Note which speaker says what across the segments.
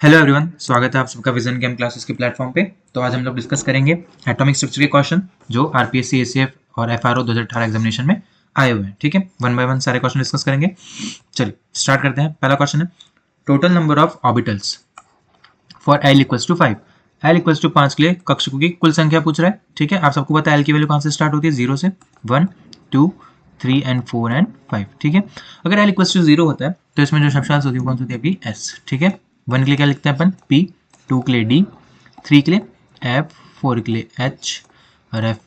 Speaker 1: Hello everyone, स्वागत है आप सबका विजन गेम क्लासेस के प्लेटफॉर्म पे। तो आज हम लोग डिस्कस करेंगे एटॉमिक स्ट्रक्चर के क्वेश्चन जो आरपीएससी, एसीएफ और एफआरओ 2018 एग्जामिनेशन में आए हुए हैं। ठीक है, वन बाय वन सारे क्वेश्चन डिस्कस करेंगे। चलिए स्टार्ट करते हैं। पहला क्वेश्चन है total number of orbitals for L equals to 5। L equals to 5 के लिए कक्षकों की कुल संख्या पूछ रहा है। ठीक है, आप सबको पता है एल की वैल्यू कहाँ से स्टार्ट होती है, 0 से 1 2 3 एंड 4 एंड 5। ठीक है, अगर एल इक्वल्स टू 0 होता है तो इसमें जो शब्दांश होती है कौन सी होती है आपकी, एस। ठीक है, 1 के लिए क्या लिखते हैं अपन, पी, 2 के लिए डी, 3 के लिए एफ, 4 के लिए एच और एफ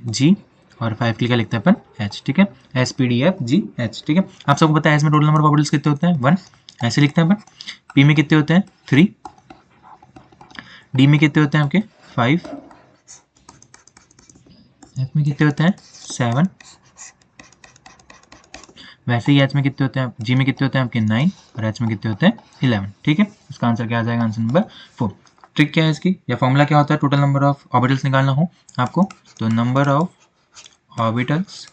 Speaker 1: जी और 5 के लिए क्या लिखते हैं अपन, एच। ठीक है, S P D F G H. ठीक है, आप सबको पता है इसमें टोटल नंबर ऑफ ऑर्बिटल्स कितने होते हैं, 1। ऐसे लिखते हैं अपन। पी में कितने होते हैं, 3। डी में कितने होते हैं आपके, 5। एफ में कितने होते हैं, 7। वैसे ही एच में कितने होते हैं, जी में कितने होते हैं आपके, 9 और एच में कितने होते हैं, 11। ठीक है, इसका आंसर क्या आ जाएगा, आंसर नंबर 4। ट्रिक क्या है इसकी, या फॉर्मूला क्या होता है टोटल नंबर ऑफ ऑर्बिटल्स निकालना हो आपको, तो नंबर ऑफ ऑर्बिटल्स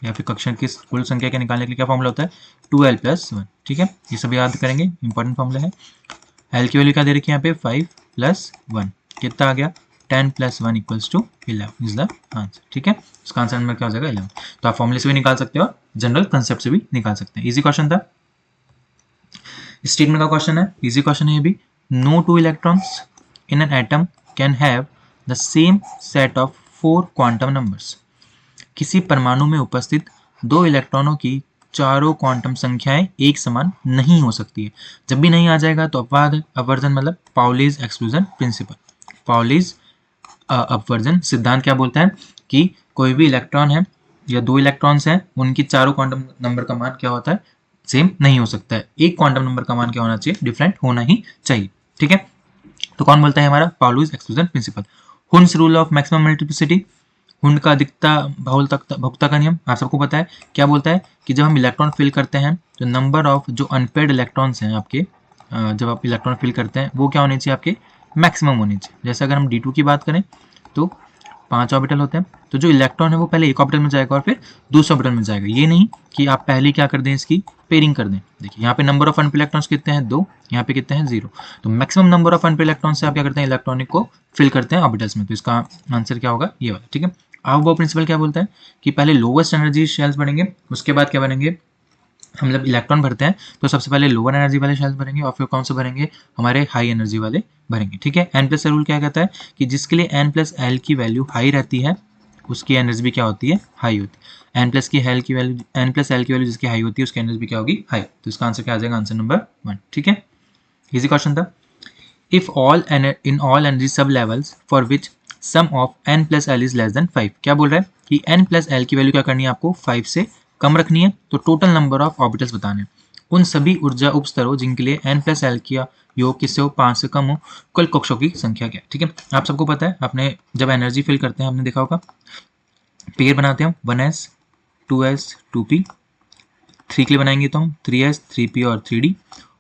Speaker 1: या फिर कक्षक की कुल संख्या के निकालने के लिए क्या फॉर्मूला होता है, 2l + 1। ठीक है, ये सभी याद करेंगे, इंपॉर्टेंट फॉर्मूला है। एल की वैल्यू क्या दे रखी है यहाँ पे, 5 + 1 कितना आ गया, 10 + 1 = 11 इज द आंसर। ठीक है, इसका आंसर नंबर क्या हो जाएगा, 11। तो आप फॉर्मूले से भी निकाल सकते हो, जनरल कंसेप्ट से भी निकाल सकते हैं। इजी क्वेश्चन था। स्टेटमेंट का क्वेश्चन है, इजी क्वेश्चन है ये भी। No two electrons in an atom can have the same set of 4 quantum numbers. किसी परमाणु में उपस्थित 2 इलेक्ट्रॉनों की चारों क्वांटम संख्याएं एक समान नहीं हो सकती है। जब भी नहीं आ जाएगा तो अपवाद है। अपवर्जन मतलब पाउलीज एक्सक्लूजन प्रिंसिपल। पाउलीज अपवर्जन सिद्धांत क्या बोलता है कि कोई भी इलेक्ट्रॉन है या 2 इलेक्ट्रॉन्स हैं, उनकी चारों क्वांटम नंबर का मान क्या होता है, सेम नहीं हो सकता है। एक क्वांटम नंबर का मान क्या होना चाहिए, डिफरेंट होना ही चाहिए। ठीक है, तो कौन बोलता है हमारा, Pauli's exclusion principle. Hund's rule of maximum multiplicity, Hund का अधिकता बहुलकता का नियम आप सबको पता है। क्या बोलता है कि जब हम इलेक्ट्रॉन फिल करते हैं तो नंबर ऑफ जो अनपेड इलेक्ट्रॉन्स हैं आपके, जब आप इलेक्ट्रॉन फिल करते हैं वो क्या होने चाहिए आपके, मैक्सिमम होने चाहिए। जैसे अगर हम D2 की बात करें तो 5 ऑर्बिटल होते हैं, तो जो इलेक्ट्रॉन है वो पहले एक ऑर्बिटल में जाएगा और फिर दूसरे ऑर्बिटल में जाएगा। ये नहीं कि आप पहले क्या कर दें, इसकी पेयरिंग कर दें। देखिए यहाँ पे नंबर ऑफ अनपेड इलेक्ट्रॉन्स कितने हैं, 2। यहाँ पे कितने हैं, 0। तो maximum number of unpaired electron से आप क्या करते हैं, इलेक्ट्रॉनिक को फिल करते हैं ऑर्बिटल्स में। तो इसका आंसर क्या होगा, ये वाला। ठीक है, आओ प्रिंसिपल क्या बोलता है कि पहले लोवेस्ट एनर्जी शेल्स बनेंगे, उसके बाद क्या बनेंगे, हम जब इलेक्ट्रॉन भरते हैं तो सबसे पहले लोअर एनर्जी वाले शेल्स भरेंगे और फिर कौन से भरेंगे, हमारे हाई एनर्जी वाले भरेंगे। ठीक है, n+ रूल क्या कहता है कि जिसके लिए n+l की वैल्यू हाई रहती है उसकी एनर्जी भी क्या होती है, हाई होती है। n+ की l की वैल्यू जिसकी हाई होती है उसकी एनर्जी भी क्या होगी, हाई। तो इसका आंसर क्या आ जाएगा, आंसर नंबर 1। ठीक है, इजी क्वेश्चन था। If all in all energy sub levels for which sum of n+l is less than 5। क्या बोल रहा है कि n+l की वैल्यू क्या करनी है आपको, 5 से कम रखनी है। तो टोटल नंबर ऑफ ऑर्बिटल्स बताने, उन सभी ऊर्जा उपस्तरों जिनके लिए n+l का योग किससे हो, 5 से कम हो, कुल कक्षों की संख्या क्या है। ठीक है, आप सबको पता है, आपने जब एनर्जी फिल करते हैं आपने देखा होगा, पेयर बनाते हैं 1s 2s 2p, 3 के लिए बनाएंगे तो हम 3s 3p और 3d,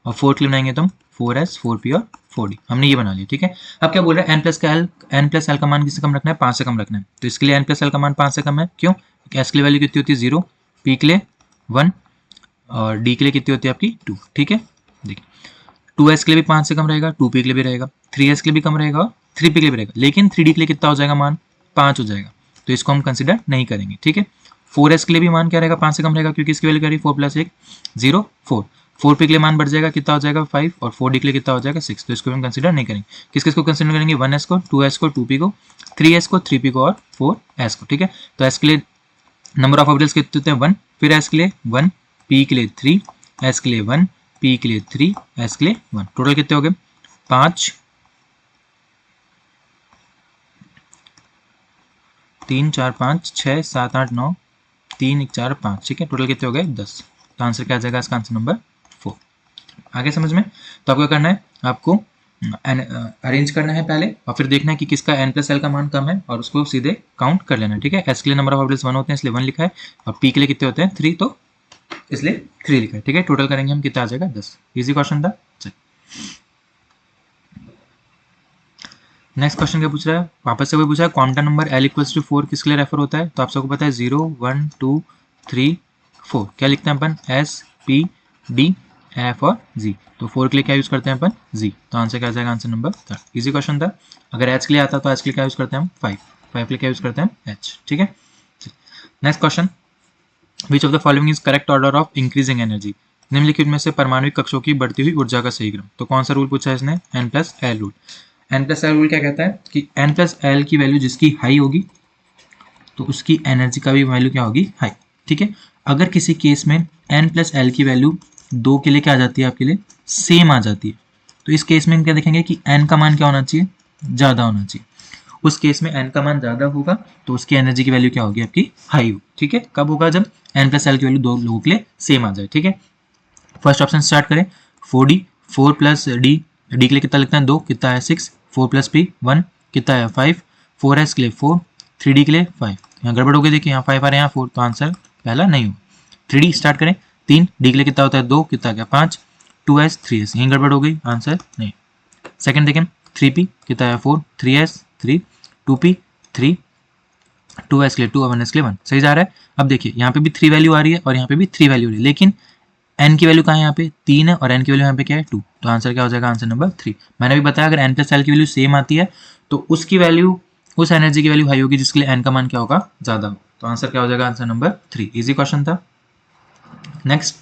Speaker 1: और 4 के लिए बनाएंगे तो हम 4s 4p और 4d। हमने ये बना लिया। ठीक है, अब क्या बोल रहा है, n+l का मान किससे कम रखना है, 5 से कम रखना है। तो इसके लिए n+l का मान 5 से कम है, क्यों, s के लिए वैल्यू कितनी होती है, 0, p के लिए 1 और d के लिए कितनी होती है आपकी, 2। ठीक है, देखिए 2s के लिए भी 5 से कम रहेगा, 2p के लिए भी रहेगा, 3s के लिए भी कम रहेगा और 3p के लिए भी रहेगा, लेकिन 3d के लिए कितना हो जाएगा मान, 5 हो जाएगा। तो इसको हम कंसिडर नहीं करेंगे। ठीक है, 4s के लिए भी मान क्या रहेगा, 5 से कम रहेगा, क्योंकि इसकी वैल्यू क्या रही, 4 + 1 0 4। 4p के लिए मान बढ़ जाएगा, कितना हो जाएगा 5, और 4d के लिए कितना हो जाएगा 6। तो इसको हम कंसिडर नहीं करेंगे। किस किस को कंसिडर करेंगे, 1s को, 2s को, 2p को, 3s को, 3p को और 4s को। ठीक है, तो s के लिए नंबर ऑफ ऑर्बिटल्स कितने होते हैं, 1, फिर s के लिए 1, p के लिए 3, s के लिए 1, p के लिए 3, s के लिए 1। टोटल कितने हो गए, 5 3 4 5 6 7 8 9 3 1 4 5। ठीक है, टोटल कितने हो गए, 10। तो आंसर क्या आ जाएगा, इसका आंसर नंबर 4। आगे समझ में, तो आपको क्या करना है, आपको अरेंज करना है पहले और फिर देखना है कि किसका n+l का मान कम है और उसको सीधे काउंट कर लेना है। ठीक है, s के लिए नंबर ऑफ ऑर्बिटल्स 1 होते हैं इसलिए 1 लिखा है, और p के लिए कितने होते हैं, 3, तो इसलिए 3 लिखा है। ठीक है, टोटल करेंगे हम, कितना आ जाएगा, 10। इजी क्वेश्चन था। नेक्स्ट क्वेश्चन क्या पूछ रहा है, वापस से वही पूछा है, क्वांटम नंबर l = 4 किसके लिए रेफर होता है। तो आप सबको पता है 0 1 2 3 4। क्या लिखते हैं अपन, s p d एफ और जी। तो 4 के लिए क्या यूज़ करते हैं अपन? जी। तो आंसर क्या आ जाएगा? Answer number 3। इजी क्वेश्चन था। अगर एच के लिए आता तो एच के लिए क्या यूज़ करते हैं हम? 5। 5 के लिए क्या यूज़ करते हैं? एच। ठीक है। Next question, which of the following is correct order of increasing energy? निम्नलिखित में से परमाणुिक कक्षों की बढ़ती हुई ऊर्जा का सही क्रम। तो कौन सा रूल पूछा है इसने? N plus L rule. N plus L rule क्या कहता है कि एन प्लस एल की वैल्यू जिसकी हाई होगी तो उसकी एनर्जी का भी वैल्यू क्या होगी? हाई। ठीक है। अगर किसी केस में एन प्लस एल की वैल्यू 2 के लिए क्या आ जाती है आपके लिए? सेम आ जाती है, तो इस केस में हम क्या देखेंगे कि एन का मान क्या होना चाहिए? ज़्यादा होना चाहिए। उस केस में एन का मान ज़्यादा होगा तो उसकी एनर्जी की वैल्यू क्या होगी? आपकी हाई होगी। ठीक है। कब होगा? जब एन प्लस एल की वैल्यू दो लोगों के लिए सेम आ जाए। ठीक है। फर्स्ट ऑप्शन स्टार्ट करें। 4d, 4 प्लस डी, डी के लिए कितना लिखते हैं? 2, कितना है? 6, 4 प्लस पी 1, कितना है? 5, 4s के लिए 4, 3d के लिए 5। यहाँ गड़बड़ हो गई, देखिए यहाँ 5 आ रहे हैं, यहाँ 4, तो आंसर पहला नहीं हो। 3d स्टार्ट करें। 3, डी के लिए कितना होता है? 2, कितना क्या? 5, 2s 3s, यहीं गड़बड़ हो गई, आंसर नहीं। सेकंड देखें, 3p कितना है? 4, 3s 3, 2p 3, 2s के लिए 2 और 1s के लिए 1, सही जा रहा है। अब देखिए यहाँ पे भी 3 वैल्यू आ रही है और यहाँ पे भी 3 वैल्यू आ रही है, लेकिन एन की वैल्यू कहाँ है? यहाँ पे 3 है और एन की वैल्यू यहाँ पे क्या है? 2। तो आंसर क्या हो जाएगा? Answer number 3। मैंने भी बताया अगर एन प्लस एल की वैल्यू सेम आती है तो उसकी वैल्यू, उस एनर्जी की वैल्यू हाई होगी जिसके लिए एन का मान क्या होगा? ज़्यादा होगा। तो आंसर क्या हो जाएगा? Answer number 3। इजी क्वेश्चन था। नेक्स्ट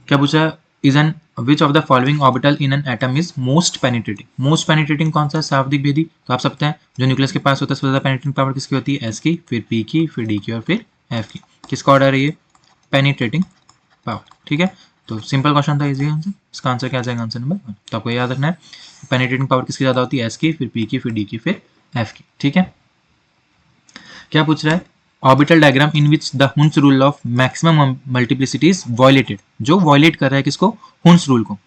Speaker 1: क्या पूछा? Is an which of the following orbital in an atom is most penetrating? Most penetrating कौन सा है? शाब्दिक भेदी। तो आप सब हैं जो न्यूक्लियस के पास होता है सबसे ज़्यादा पेनिट्रेटिंग पावर किसकी होती है? एस की, फिर पी की, फिर डी की और फिर एफ की। किसका ऑर्डर है ये? Penetrating power. ठीक है। तो सिंपल क्वेश्चन था, इजी आंसर। इसका आंसर क्या आ जाएगा? Answer number 1। तो आपको याद रखना है पेनिट्रेटिंग पावर किसकी ज़्यादा होती है? एस की, फिर पी की, फिर डी की, फिर एफ की। ठीक है। क्या पूछ रहा है? Orbital diagram in which the Hund's rule of maximum multiplicity is violated. जो वॉयलेट कर रहा है किसको? हुन्स रूल को।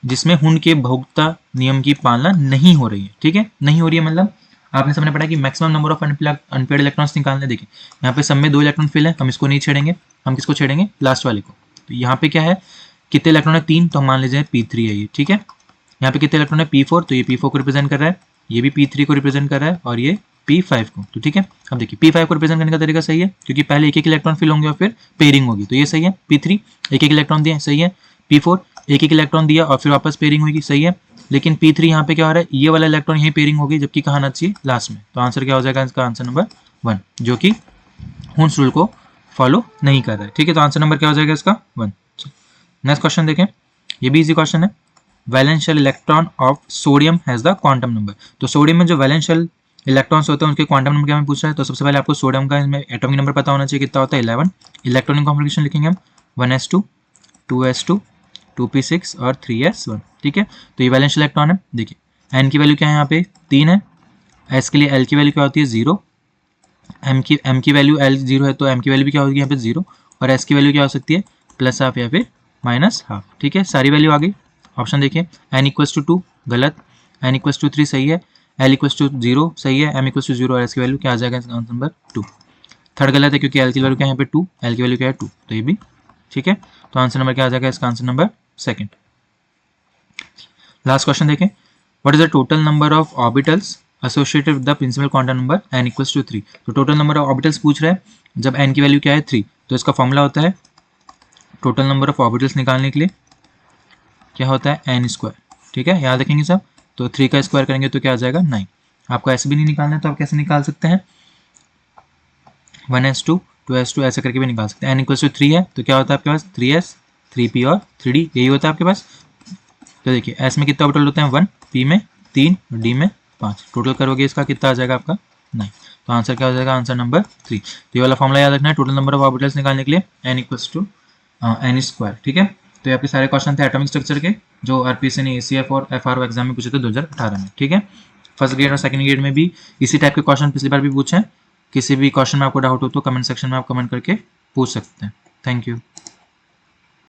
Speaker 1: जिसमें हुन के बहुगता नियम की पालना नहीं हो रही है। ठीक है। नहीं हो रही है मतलब आपने सबने पढ़ा कि maximum number of unpaired electrons निकालने। देखिए यहाँ पे सब में 2 इलेक्ट्रॉन फिल है, हम इसको नहीं छेड़ेंगे, हम किसको छेड़ेंगे? लास्ट वाले को। तो यहाँ पे क्या है? कितने इलेक्ट्रॉन है? 3, तो हम मान लीजिए P3 है ये। ठीक है। यहाँ पे कितने इलेक्ट्रॉन है? P4, तो ये P4 को रिप्रेजेंट कर रहा है, ये भी P3 को रिप्रेजेंट कर रहा है और ये P5 को। तो ठीक है। अब देखिए P5 को रिप्रेजेंट करने का तरीका सही है क्योंकि पहले एक एक इलेक्ट्रॉन फिल होंगे और फिर पेयरिंग होगी, तो ये सही है। P3 एक एक इलेक्ट्रॉन दिए, सही है। P4 एक एक इलेक्ट्रॉन दिया और फिर वापस पेयरिंग होगी, सही है। लेकिन P3 यहाँ पे क्या हो रहा है? ये वाला इलेक्ट्रॉन यहीं पेयरिंग होगी, जबकि कहाँ आना चाहिए? लास्ट में। तो आंसर क्या हो जाएगा? इसका आंसर नंबर 1, जो कि हुन्स रूल को फॉलो नहीं कर रहा है। ठीक है। तो आंसर नंबर क्या हो जाएगा इसका? 1। नेक्स्ट क्वेश्चन देखें, ये भी इजी क्वेश्चन है। Valential electron of sodium has the quantum number. तो सोडियम में जो वैलेंशियल इलेक्ट्रॉन्स होते हैं उनके क्वांटम नंबर क्या हमें पूछ रहा है? तो सबसे पहले आपको सोडियम का इसमें एटॉमिक नंबर पता होना चाहिए, कितना होता है? 11। इलेक्ट्रॉनिक कॉन्फ़िगरेशन लिखेंगे हम 1s2, 2s2, 2p6 और 3s1। ठीक है। तो ये वैलेंशियल इलेक्ट्रॉन है। देखिए n की वैल्यू क्या है? यहाँ पे 3 है। s के लिए l की वैल्यू क्या होती है? 0। m की वैल्यू l 0 है तो m की वैल्यू भी क्या होगी यहाँ पे? 0। और s की वैल्यू क्या हो सकती है? +½ या फिर -½ ठीक है। सारी वैल्यू आ गई। ऑप्शन देखिए, n = 2 गलत, n = 3 सही है, l = 0 सही है, m = 0 और s की वैल्यू क्या आ जाएगा? Answer number 2। थर्ड गलत है क्योंकि l की वैल्यू क्या है यहाँ पे? 2, l की वैल्यू क्या है? 2, तो ये भी ठीक है। तो आंसर नंबर क्या आ जाएगा? इसका आंसर नंबर 2। लास्ट क्वेश्चन देखें, what is the total number of orbitals associated with the principal quantum number n = 3। तो टोटल नंबर ऑफ ऑर्बिटल्स पूछ रहा है, जब n की वैल्यू क्या है? 3, तो इसका फॉर्मूला होता है टोटल नंबर ऑफ ऑर्बिटल्स निकालने के लिए क्या होता है? n²। ठीक है, याद रखेंगे सब। तो 3 का स्क्वायर करेंगे तो क्या आ जाएगा? 9। आपको ऐसे भी नहीं निकालना है तो आप कैसे निकाल सकते हैं? 1s2, 2s2 ऐसे करके भी निकाल सकते हैं। n = 3 है तो क्या होता है आपके पास? 3s, 3p और 3d, यही होता है आपके पास। तो देखिए s में कितना ऑर्बिटल होते हैं? 1, p में 3 और d में 5। टोटल करोगे इसका कितना आ जाएगा आपका? 9। तो आंसर क्या हो जाएगा? Answer number 3। तो ये वाला फॉर्मूला याद रखना है टोटल नंबर ऑफ ऑर्बिटल्स निकालने के लिए, n = n²। ठीक है। तो ये आपके सारे क्वेश्चन थे एटॉमिक स्ट्रक्चर के, जो आरपीएससी ने ACF और FRO एग्जाम में पूछे थे 2018 में। ठीक है। फर्स्ट ग्रेड और सेकंड ग्रेड में भी इसी टाइप के क्वेश्चन पिछली बार भी पूछे हैं। किसी भी क्वेश्चन में आपको डाउट हो तो कमेंट सेक्शन में आप कमेंट करके पूछ सकते हैं। Thank you.